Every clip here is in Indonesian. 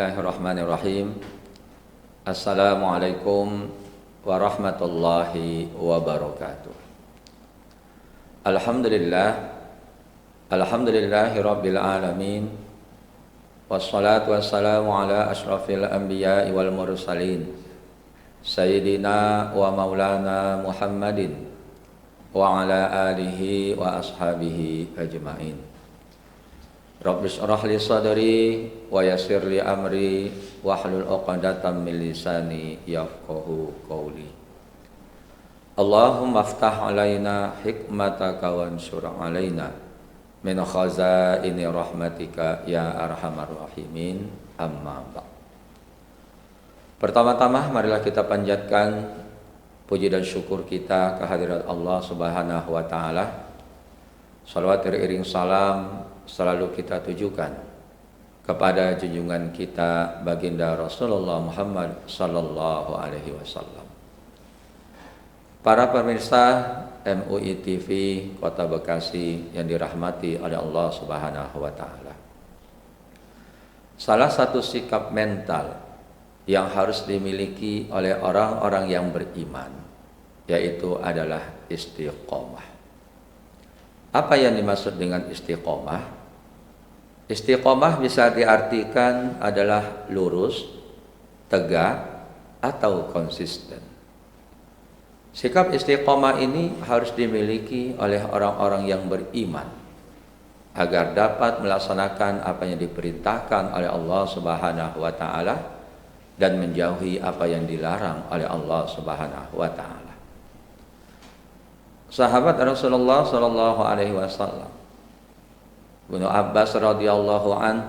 Bismillahirrahmanirrahim. Assalamualaikum warahmatullahi wabarakatuh. Alhamdulillahi rabbil alamin. Wassalatu wassalamu ala ashrafil anbiya'i wal mursalin Sayyidina wa maulana Muhammadin wa ala alihi wa ashabihi ajma'in. Rabbi shrah li sadri wa yassir li amri wahlul 'uqdatam min lisani yafqahu qawli. Allahumma aftah alaina hikmataka wansur alaina min khazaini rahmatika ya arhamar rahimin. Amma ba'd. Pertama-tama marilah kita panjatkan puji dan syukur kita kehadirat Allah Subhanahu wa taala. Salawat beriring salam selalu kita tujukan kepada junjungan kita baginda Rasulullah Muhammad sallallahu alaihi wasallam. Para pemirsa MUI TV Kota Bekasi yang dirahmati oleh Allah Subhanahu wa taala. Salah satu sikap mental yang harus dimiliki oleh orang-orang yang beriman yaitu adalah istiqomah. Apa yang dimaksud dengan istiqomah? Istiqomah bisa diartikan adalah lurus, tegak, atau konsisten. Sikap istiqomah ini harus dimiliki oleh orang-orang yang beriman agar dapat melaksanakan apa yang diperintahkan oleh Allah Subhanahu wa taala dan menjauhi apa yang dilarang oleh Allah Subhanahu wa taala. Sahabat Rasulullah sallallahu alaihi wasallam Ibnu Abbas radhiyallahu an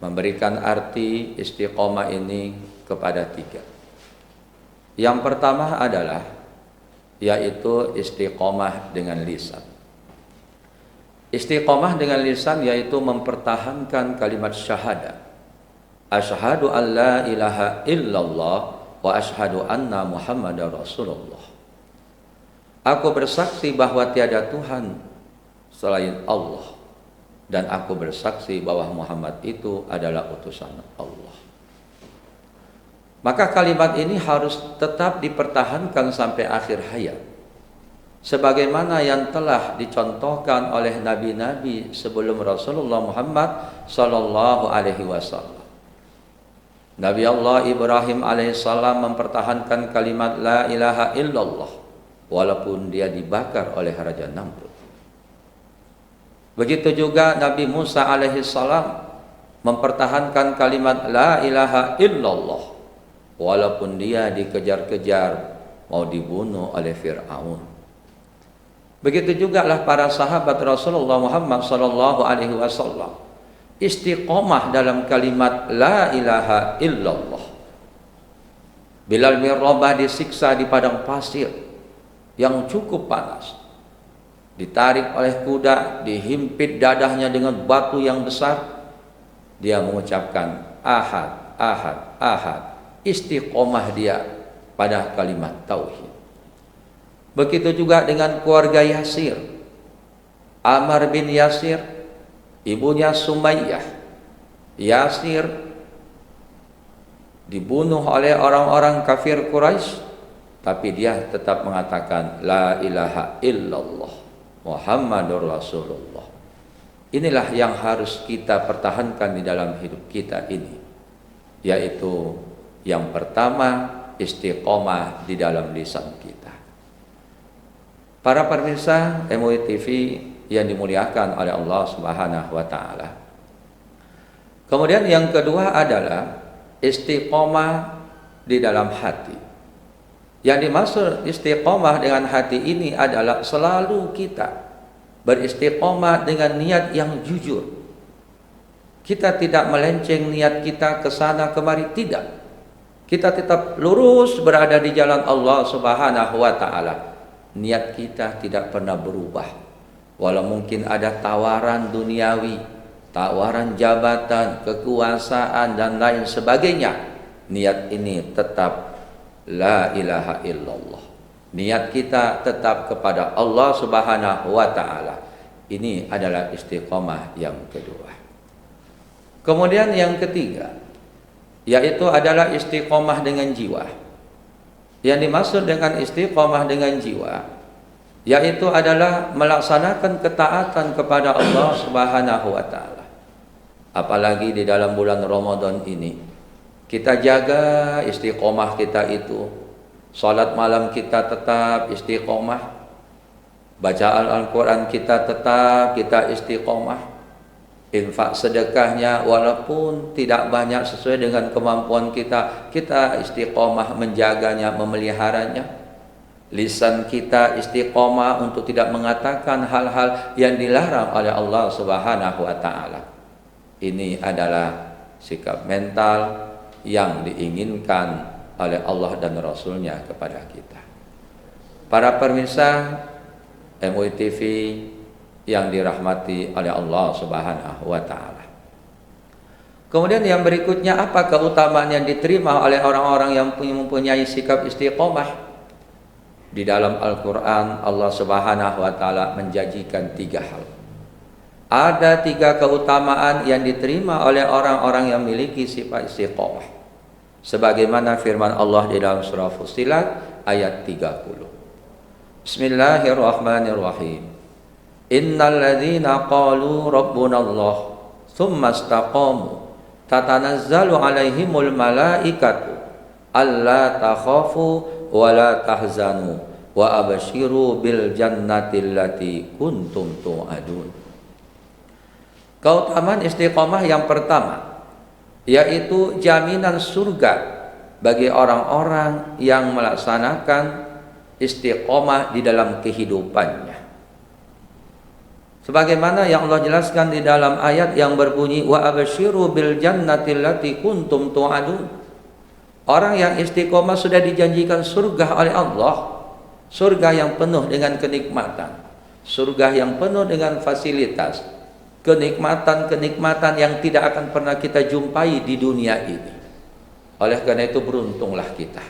memberikan arti istiqomah ini kepada tiga. Yang pertama adalah yaitu istiqomah dengan lisan. Istiqomah dengan lisan yaitu mempertahankan kalimat syahadat. Asyhadu an la ilaha illallah wa asyhadu anna Muhammadar Rasulullah. Aku bersaksi bahwa tiada Tuhan selain Allah dan aku bersaksi bahwa Muhammad itu adalah utusan Allah. Maka kalimat ini harus tetap dipertahankan sampai akhir hayat, sebagaimana yang telah dicontohkan oleh nabi-nabi sebelum Rasulullah Muhammad sallallahu alaihi wasallam. Nabi Allah Ibrahim alaihissalam mempertahankan kalimat la ilaha illallah walaupun dia dibakar oleh Raja Namrud. Begitu juga Nabi Musa alaihissalam mempertahankan kalimat la ilaha illallah walaupun dia dikejar-kejar mau dibunuh oleh Fir'aun. Begitu juga lah para sahabat Rasulullah Muhammad sallallahu alaihi wasallam istiqomah dalam kalimat la ilaha illallah. Bilal bin Rabah disiksa di padang pasir yang cukup panas, ditarik oleh kuda, dihimpit dadahnya dengan batu yang besar. Dia mengucapkan ahad, ahad, ahad. Istiqomah dia pada kalimat tauhid. Begitu juga dengan keluarga Yasir. Ammar bin Yasir, ibunya Sumayyah. Yasir dibunuh oleh orang-orang kafir Quraisy, tapi dia tetap mengatakan la ilaha illallah Muhammadur Rasulullah. Inilah yang harus kita pertahankan di dalam hidup kita ini, yaitu yang pertama istiqomah di dalam lisan kita. Para pemirsa MUI TV yang dimuliakan oleh Allah Subhanahu wa taala. Kemudian yang kedua adalah istiqomah di dalam hati. Yang dimaksud istiqomah dengan hati ini adalah selalu kita beristiqomah dengan niat yang jujur. Kita tidak melenceng niat kita ke sana kemari, tidak. Kita tetap lurus berada di jalan Allah Subhanahu wa taala. Niat kita tidak pernah berubah. Walau mungkin ada tawaran duniawi, tawaran jabatan, kekuasaan dan lain sebagainya, niat ini tetap la ilaha illallah. Niat kita tetap kepada Allah Subhanahu wa taala. Ini adalah istiqomah yang kedua. Kemudian yang ketiga, yaitu adalah istiqomah dengan jiwa. Yang dimaksud dengan istiqomah dengan jiwa, yaitu adalah melaksanakan ketaatan kepada Allah Subhanahu wa taala. Apalagi di dalam bulan Ramadan ini, kita jaga istiqomah kita itu. Salat malam kita tetap istiqomah. Bacaan Al-Quran kita tetap kita istiqomah. Infak sedekahnya walaupun tidak banyak sesuai dengan kemampuan kita, kita istiqomah menjaganya, memeliharanya. Lisan kita istiqomah untuk tidak mengatakan hal-hal yang dilarang oleh Allah Subhanahu wa taala. Ini adalah sikap mental yang diinginkan oleh Allah dan Rasul-Nya kepada kita. Para pemirsa MUI TV yang dirahmati oleh Allah Subhanahu wa taala. Kemudian yang berikutnya, apa keutamaan yang diterima oleh orang-orang yang mempunyai sikap istiqomah? Di dalam Al-Qur'an Allah Subhanahu wa taala menjanjikan 3 hal. Ada 3 keutamaan yang diterima oleh orang-orang yang memiliki sifat istiqomah. Sebagaimana firman Allah di dalam surah Fussilat ayat 30. Bismillahirrahmanirrahim. Innal ladzina qalu rabbunallah tsumma istaqamu tatanazzalu alaihimul malaikatu alla takhafu wa la tahzanu wa abshiru bil jannati allati kuntum tu'adun. Keutamaan istiqomah yang pertama, yaitu jaminan surga bagi orang-orang yang melaksanakan istiqomah di dalam kehidupannya. Sebagaimana yang Allah jelaskan di dalam ayat yang berbunyi wa absyiru bil jannati allati kuntum tu'adun. Orang yang istiqomah sudah dijanjikan surga oleh Allah, surga yang penuh dengan kenikmatan, surga yang penuh dengan fasilitas, kenikmatan-kenikmatan yang tidak akan pernah kita jumpai di dunia ini. Oleh karena itu beruntunglah kita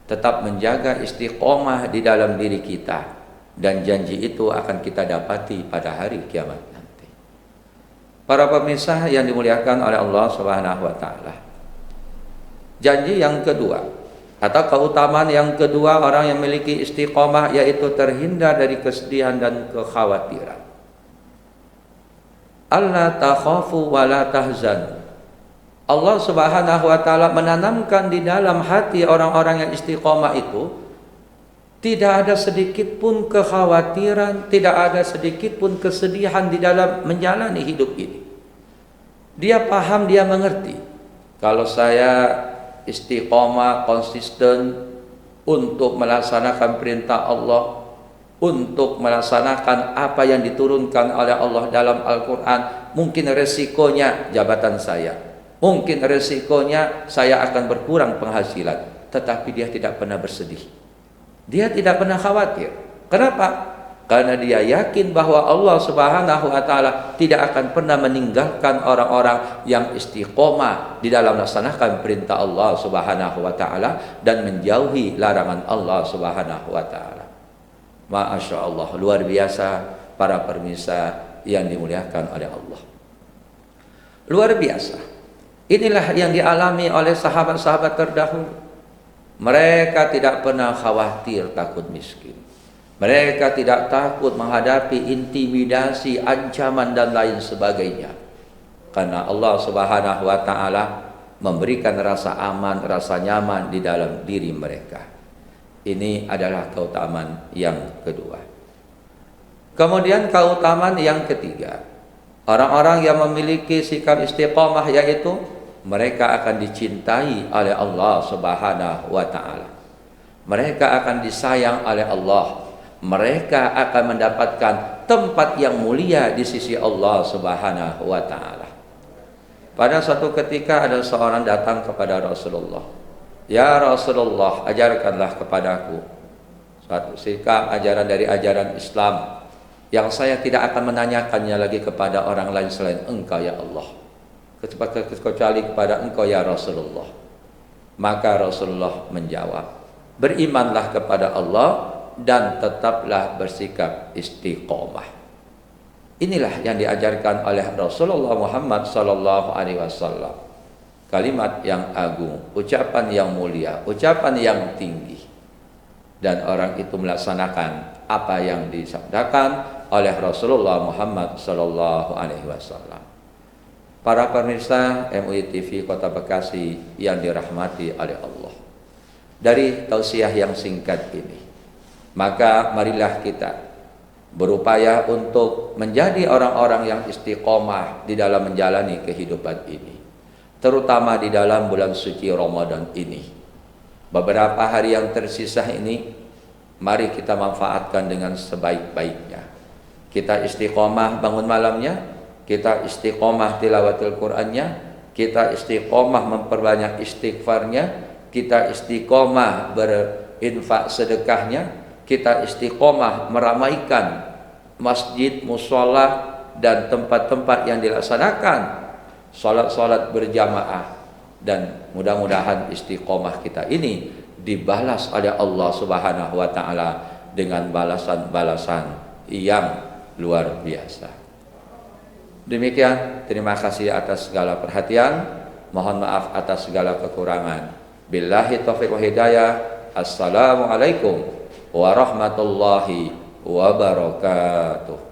tetap menjaga istiqomah di dalam diri kita, dan janji itu akan kita dapati pada hari kiamat nanti. Para pemirsa yang dimuliakan oleh Allah Subhanahu wa taala. Janji yang kedua atau keutamaan yang kedua orang yang memiliki istiqomah, yaitu terhindar dari kesedihan dan kekhawatiran. Allah takhafu wa la tahzanu. Allah Subhanahu wa taala menanamkan di dalam hati orang-orang yang istiqomah itu tidak ada sedikit pun kekhawatiran, tidak ada sedikit pun kesedihan di dalam menjalani hidup ini. Dia paham, dia mengerti. Kalau saya istiqomah, konsisten untuk melaksanakan perintah Allah, untuk melaksanakan apa yang diturunkan oleh Allah dalam Al-Quran, mungkin resikonya jabatan saya, mungkin resikonya saya akan berkurang penghasilan, tetapi dia tidak pernah bersedih. Dia tidak pernah khawatir. Kenapa? Karena dia yakin bahwa Allah Subhanahu wa taala tidak akan pernah meninggalkan orang-orang yang istiqomah di dalam melaksanakan perintah Allah Subhanahu wa taala dan menjauhi larangan Allah Subhanahu wa taala. Masya Allah, luar biasa para pemirsa yang dimuliakan oleh Allah. Luar biasa. Inilah yang dialami oleh sahabat-sahabat terdahulu. Mereka tidak pernah khawatir takut miskin. Mereka tidak takut menghadapi intimidasi, ancaman dan lain sebagainya. Karena Allah Subhanahu wa taala memberikan rasa aman, rasa nyaman di dalam diri mereka. Ini adalah keutamaan yang kedua. Kemudian keutamaan yang ketiga, orang-orang yang memiliki sikap istiqomah, yaitu mereka akan dicintai oleh Allah Subhanahu wa taala. Mereka akan disayang oleh Allah. Mereka akan mendapatkan tempat yang mulia di sisi Allah Subhanahu wa taala. Pada suatu ketika ada seorang datang kepada Rasulullah. Ya Rasulullah, ajarkanlah kepadaku suatu sikap ajaran dari ajaran Islam yang saya tidak akan menanyakannya lagi kepada orang lain selain Engkau ya Allah, kecuali kepada Engkau ya Rasulullah. Maka Rasulullah menjawab, berimanlah kepada Allah dan tetaplah bersikap istiqomah. Inilah yang diajarkan oleh Rasulullah Muhammad sallallahu alaihi wasallam. Kalimat yang agung, ucapan yang mulia, ucapan yang tinggi. Dan orang itu melaksanakan apa yang disabdakan oleh Rasulullah Muhammad sallallahu alaihi wasallam. Para pemirsa MUI TV Kota Bekasi yang dirahmati oleh Allah. Dari tausiah yang singkat ini, maka marilah kita berupaya untuk menjadi orang-orang yang istiqomah di dalam menjalani kehidupan ini, terutama di dalam bulan suci Ramadan ini. Beberapa hari yang tersisa ini, mari kita manfaatkan dengan sebaik-baiknya. Kita istiqomah bangun malamnya, kita istiqomah tilawatul Qur'annya, kita istiqomah memperbanyak istighfarnya, kita istiqomah berinfak sedekahnya, kita istiqomah meramaikan masjid, mushola, dan tempat-tempat yang dilaksanakan salat-salat berjamaah. Dan mudah-mudahan istiqomah kita ini dibalas oleh Allah Subhanahu wa taala dengan balasan-balasan yang luar biasa. Demikian, terima kasih atas segala perhatian. Mohon maaf atas segala kekurangan. Billahi taufiq wa hidayah. Assalamualaikum warahmatullahi wabarakatuh.